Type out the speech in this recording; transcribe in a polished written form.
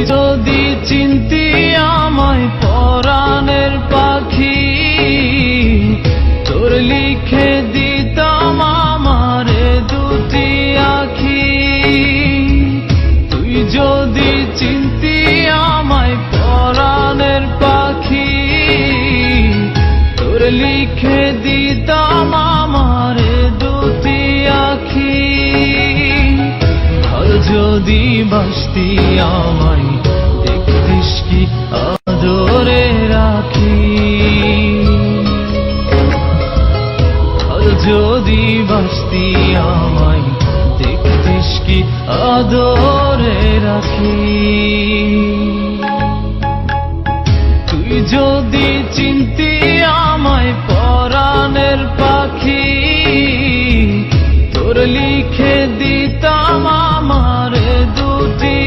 যদি চিনতি আমায় পরাণের পাখি, তোর লিখে দিতাম আমারে দুটি আখি। তুই যদি চিনতি আমায় পরাণের পাখি, তোর লিখে দিতাম আমারে দুটি আখি। আর যদি বাসতি আমায় দেখতিস কি আদরে রাখি। আর যদি বাসতি আমায় দেখতিস কি আদরে রাখি। তুই যদি চিনতি আমায় পরাণের পাখি, তোর লিখে দিতাম আমারে দুটি